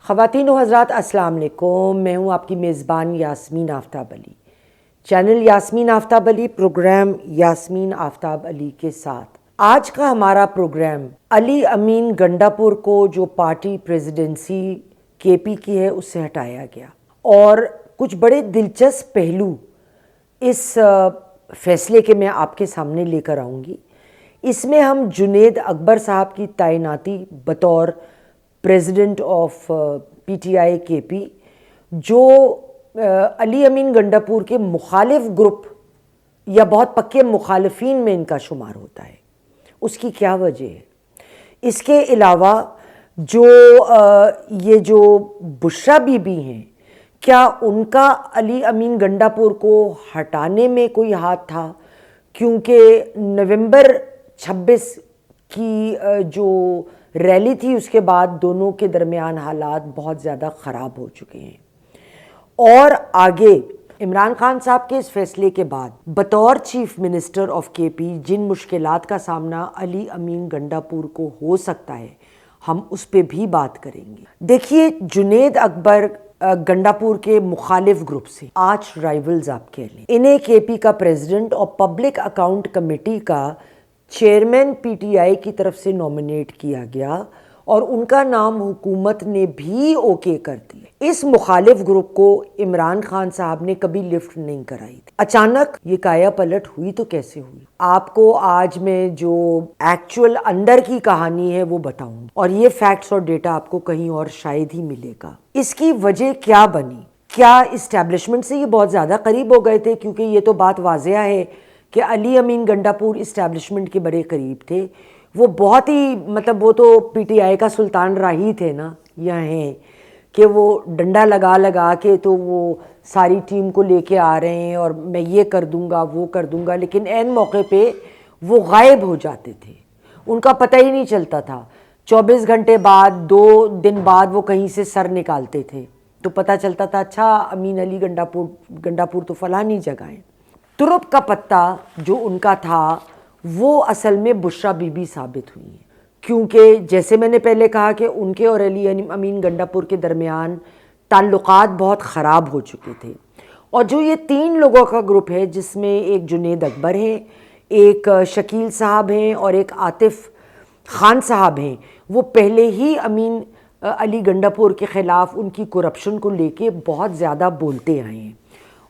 خواتین و حضرات السلام علیکم، میں ہوں آپ کی میزبان یاسمین آفتاب علی، چینل یاسمین آفتاب علی، پروگرام یاسمین آفتاب علی کے ساتھ۔ آج کا ہمارا پروگرام علی امین گنڈا پور کو جو پارٹی پریزیڈنسی کے پی کی ہے اس سے ہٹایا گیا، اور کچھ بڑے دلچسپ پہلو اس فیصلے کے میں آپ کے سامنے لے کر آؤں گی۔ اس میں ہم جنید اکبر صاحب کی تعیناتی بطور president of P T I کے پی، جو علی امین گنڈا پور کے مخالف گروپ یا بہت پکے مخالفین میں ان کا شمار ہوتا ہے، اس کی کیا وجہ ہے۔ اس کے علاوہ جو یہ جو بشرا بی بی ہیں، کیا ان کا علی امین گنڈا پور کو ہٹانے میں کوئی ہاتھ تھا؟ کیونکہ نومبر 26 کی جو ریلی تھی اس کے بعد دونوں کے درمیان حالات بہت زیادہ خراب ہو چکے ہیں، اور آگے عمران خان صاحب کے اس فیصلے کے بعد بطور چیف منسٹر آف کے پی جن مشکلات کا سامنا علی امین گنڈا پور کو ہو سکتا ہے، ہم اس پہ بھی بات کریں گے۔ دیکھیے، جنید اکبر گنڈا پور کے مخالف گروپ سے آرچ رائیولز آپ کہہ لیں، انہیں کے پی کا پریزیڈنٹ اور پبلک اکاؤنٹ کمیٹی کا چیئرمین پی ٹی آئی کی طرف سے نومینیٹ کیا گیا، اور ان کا نام حکومت نے بھی اوکے کر دیا۔ اس مخالف گروپ کو عمران خان صاحب نے کبھی لفٹ نہیں کرائی تھی۔ اچانک یہ کایا پلٹ ہوئی تو کیسے ہوئی؟ آپ کو آج میں جو ایکچوئل اندر کی کہانی ہے وہ بتاؤں گی، اور یہ فیکٹس اور ڈیٹا آپ کو کہیں اور شاید ہی ملے گا۔ اس کی وجہ کیا بنی؟ کیا اسٹیبلشمنٹ سے یہ بہت زیادہ قریب ہو گئے تھے؟ کیونکہ یہ تو بات واضح ہے کہ علی امین گنڈا پور اسٹیبلشمنٹ کے بڑے قریب تھے۔ وہ بہت ہی وہ تو پی ٹی آئی کا سلطان راہی تھے نا، یہ ہیں کہ وہ ڈنڈا لگا لگا کے تو وہ ساری ٹیم کو لے کے آ رہے ہیں، اور میں یہ کر دوں گا وہ کر دوں گا، لیکن عین موقع پہ وہ غائب ہو جاتے تھے، ان کا پتہ ہی نہیں چلتا تھا۔ 24 گھنٹے بعد، 2 دن بعد وہ کہیں سے سر نکالتے تھے تو پتہ چلتا تھا اچھا امین علی گنڈا پور تو فلانی جگہ ہے۔ ترپ کا پتہ جو ان کا تھا وہ اصل میں بشرا بی بی ثابت ہوئی ہیں، کیونکہ جیسے میں نے پہلے کہا کہ ان کے اور علی امین گنڈا پور کے درمیان تعلقات بہت خراب ہو چکے تھے، اور جو یہ 3 لوگوں کا گروپ ہے، جس میں ایک جنید اکبر ہے، ایک شکیل صاحب ہیں، اور ایک عاطف خان صاحب ہیں، وہ پہلے ہی امین علی گنڈا پور کے خلاف ان کی کرپشن کو لے کے بہت زیادہ بولتے آئے ہیں۔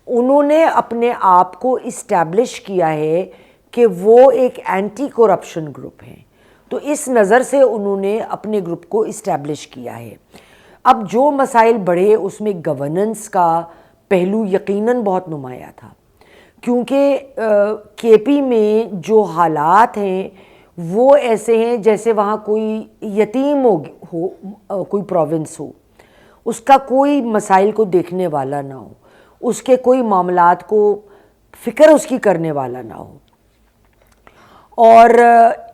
انہوں نے اپنے آپ کو اسٹیبلش کیا ہے کہ وہ ایک اینٹی کرپشن گروپ ہیں، تو اس نظر سے انہوں نے اپنے گروپ کو اسٹیبلش کیا ہے۔ اب جو مسائل بڑھے اس میں گورننس کا پہلو یقیناً بہت نمایاں تھا، کیونکہ کے پی میں جو حالات ہیں وہ ایسے ہیں جیسے وہاں کوئی یتیم ہو کوئی پروونس ہو، اس کا کوئی مسائل کو دیکھنے والا نہ ہو، اس کے کوئی معاملات کو فکر اس کی کرنے والا نہ ہو، اور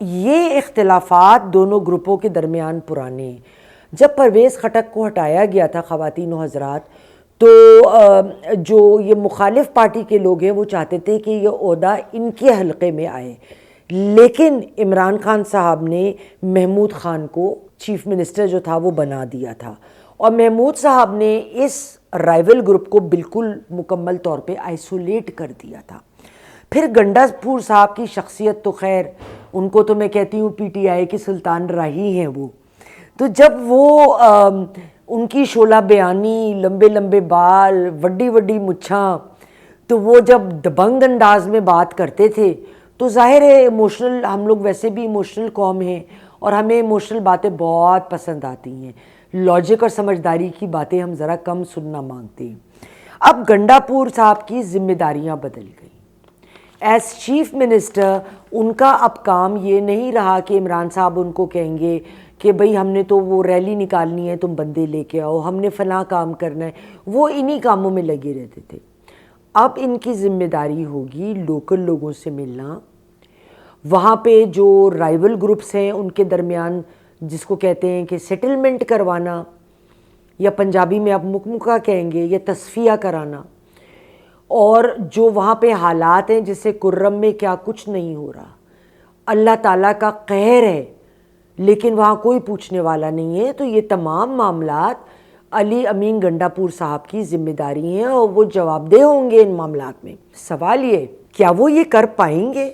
یہ اختلافات دونوں گروپوں کے درمیان پرانے ہیں۔ جب پرویز خٹک کو ہٹایا گیا تھا خواتین و حضرات، تو جو یہ مخالف پارٹی کے لوگ ہیں وہ چاہتے تھے کہ یہ عہدہ ان کے حلقے میں آئے، لیکن عمران خان صاحب نے محمود خان کو چیف منسٹر جو تھا وہ بنا دیا تھا، اور محمود صاحب نے اس رائیول گروپ کو بالکل مکمل طور پہ آئسولیٹ کر دیا تھا۔ پھر گنڈا پور صاحب کی شخصیت تو خیر، ان کو تو میں کہتی ہوں پی ٹی آئی کے سلطان راہی ہیں وہ، تو جب وہ ان کی شعلہ بیانی، لمبے لمبے بال، وڈی وڈی مچھاں، تو وہ جب دبنگ انداز میں بات کرتے تھے تو ظاہر ہے ایموشنل، ہم لوگ ویسے بھی ایموشنل قوم ہیں، اور ہمیں ایموشنل باتیں بہت پسند آتی ہیں، لاجک اور سمجھداری کی باتیں ہم ذرا کم سننا مانگتے ہیں۔ اب گنڈا پور صاحب کی ذمہ داریاں بدل گئیں۔ ایز چیف منسٹر ان کا اب کام یہ نہیں رہا کہ عمران صاحب ان کو کہیں گے کہ بھئی ہم نے تو وہ ریلی نکالنی ہے، تم بندے لے کے آؤ، ہم نے فلاں کام کرنا ہے، وہ انہی کاموں میں لگے رہتے تھے۔ اب ان کی ذمہ داری ہوگی لوکل لوگوں سے ملنا، وہاں پہ جو رائیول گروپس ہیں ان کے درمیان جس کو کہتے ہیں کہ سیٹلمنٹ کروانا، یا پنجابی میں آپ مکمکا کہیں گے، یا تصفیہ کرانا، اور جو وہاں پہ حالات ہیں جیسے کرم میں کیا کچھ نہیں ہو رہا، اللہ تعالیٰ کا قہر ہے، لیکن وہاں کوئی پوچھنے والا نہیں ہے، تو یہ تمام معاملات علی امین گنڈاپور صاحب کی ذمہ داری ہیں اور وہ جواب دہ ہوں گے ان معاملات میں۔ سوال یہ کیا وہ یہ کر پائیں گے؟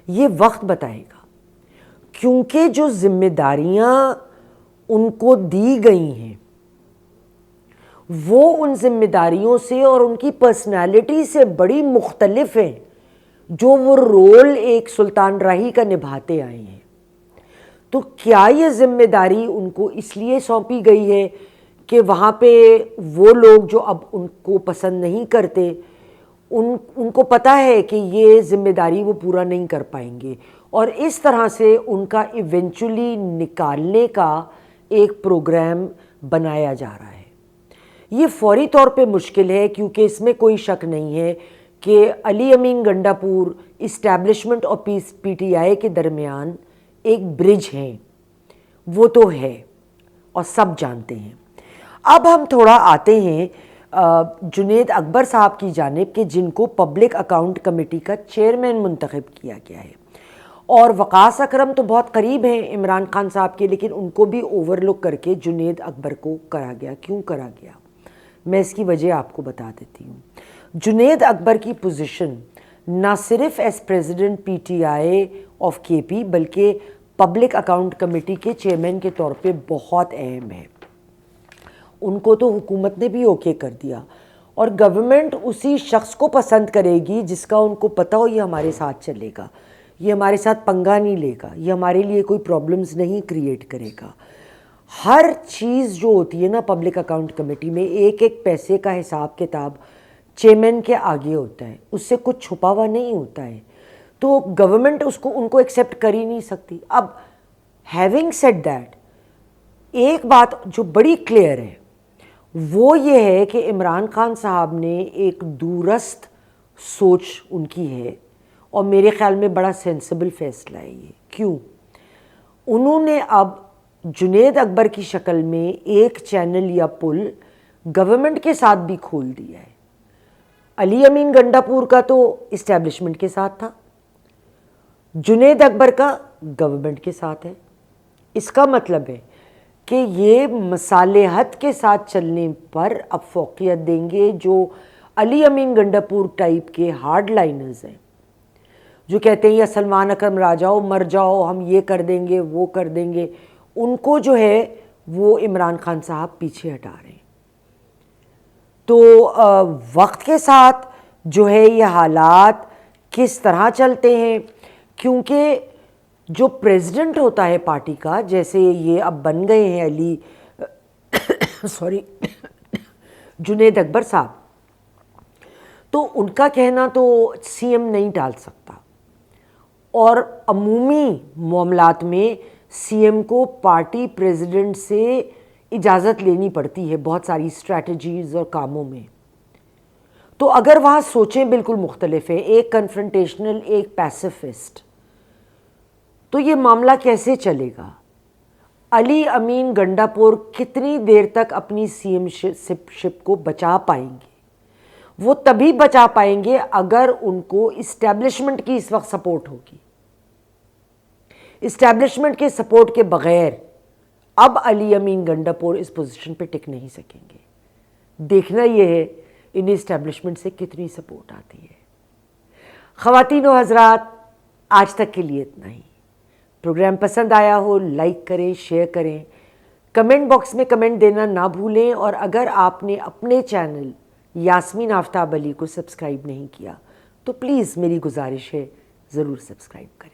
یہ وقت بتائے گا، کیونکہ جو ذمہ داریاں ان کو دی گئی ہیں وہ ان ذمہ داریوں سے اور ان کی پرسنالٹی سے بڑی مختلف ہیں جو وہ رول ایک سلطان راہی کا نبھاتے آئے ہیں۔ تو کیا یہ ذمہ داری ان کو اس لیے سونپی گئی ہے کہ وہاں پہ وہ لوگ جو اب ان کو پسند نہیں کرتے ان کو پتہ ہے کہ یہ ذمہ داری وہ پورا نہیں کر پائیں گے، اور اس طرح سے ان کا ایونچولی نکالنے کا ایک پروگرام بنایا جا رہا ہے۔ یہ فوری طور پہ مشکل ہے کیونکہ اس میں کوئی شک نہیں ہے کہ علی امین گنڈاپور اسٹیبلشمنٹ اور پی ٹی آئی کے درمیان ایک برج ہیں، وہ تو ہے اور سب جانتے ہیں۔ اب ہم تھوڑا آتے ہیں جنید اکبر صاحب کی جانب کہ جن کو پبلک اکاؤنٹ کمیٹی کا چیئرمین منتخب کیا گیا ہے، اور وقاص اکرم تو بہت قریب ہیں عمران خان صاحب کے، لیکن ان کو بھی اوور لک کر کے جنید اکبر کو کرا گیا۔ کیوں کرا گیا؟ میں اس کی وجہ آپ کو بتا دیتی ہوں۔ جنید اکبر کی پوزیشن نہ صرف as president P T I of کے پی بلکہ پبلک اکاؤنٹ کمیٹی کے چیئرمین کے طور پہ بہت اہم ہے۔ ان کو تو حکومت نے بھی اوکے کر دیا، اور گورنمنٹ اسی شخص کو پسند کرے گی جس کا ان کو پتہ ہو یہ ہمارے ساتھ چلے گا، یہ ہمارے ساتھ پنگا نہیں لے گا، یہ ہمارے لیے کوئی پرابلمز نہیں کریٹ کرے گا۔ ہر چیز جو ہوتی ہے نا پبلک اکاؤنٹ کمیٹی میں، ایک ایک پیسے کا حساب کتاب چیئرمین کے آگے ہوتا ہے، اس سے کچھ چھپا ہوا نہیں ہوتا ہے، تو گورنمنٹ ان کو ایکسیپٹ کر ہی نہیں سکتی۔ اب ہیونگ سیڈ دیٹ، ایک بات جو بڑی کلیئر ہے وہ یہ ہے کہ عمران خان صاحب نے ایک دورست سوچ ان کی ہے، اور میرے خیال میں بڑا سینسیبل فیصلہ ہے یہ۔ کیوں؟ انہوں نے اب جنید اکبر کی شکل میں ایک چینل یا پل گورنمنٹ کے ساتھ بھی کھول دیا ہے۔ علی امین گنڈاپور کا تو اسٹیبلشمنٹ کے ساتھ تھا، جنید اکبر کا گورنمنٹ کے ساتھ ہے۔ اس کا مطلب ہے کہ یہ مصالحت کے ساتھ چلنے پر اب فوقیت دیں گے جو علی امین گنڈاپور ٹائپ کے ہارڈ لائنرز ہیں، جو کہتے ہیں یا سلمان اکرم راہ جاؤ مر جاؤ، ہم یہ کر دیں گے وہ کر دیں گے، ان کو جو ہے وہ عمران خان صاحب پیچھے ہٹا رہے ہیں۔ تو وقت کے ساتھ جو ہے یہ حالات کس طرح چلتے ہیں، کیونکہ جو پریزیڈنٹ ہوتا ہے پارٹی کا، جیسے یہ اب بن گئے ہیں علی جنید اکبر صاحب، تو ان کا کہنا تو سی ایم نہیں ٹال سکتا، اور عمومی معاملات میں سی ایم کو پارٹی پریزیڈنٹ سے اجازت لینی پڑتی ہے بہت ساری اسٹریٹجیز اور کاموں میں۔ تو اگر وہاں سوچیں بالکل مختلف ہے، ایک کنفرنٹیشنل ایک پیسیفسٹ، تو یہ معاملہ کیسے چلے گا؟ علی امین گنڈاپور کتنی دیر تک اپنی سی ایم شپ کو بچا پائیں گے؟ وہ تبھی بچا پائیں گے اگر ان کو اسٹیبلشمنٹ کی اس وقت سپورٹ ہوگی۔ اسٹیبلشمنٹ کے سپورٹ کے بغیر اب علی امین گنڈاپور اس پوزیشن پہ ٹک نہیں سکیں گے۔ دیکھنا یہ ہے انہیں اسٹیبلشمنٹ سے کتنی سپورٹ آتی ہے۔ خواتین و حضرات، آج تک کے لیے اتنا ہی۔ پروگرام پسند آیا ہو لائک کریں، شیئر کریں، کمنٹ باکس میں کمنٹ دینا نہ بھولیں، اور اگر آپ نے اپنے چینل یاسمین آفتاب علی کو سبسکرائب نہیں کیا تو پلیز میری گزارش ہے ضرور سبسکرائب کریں۔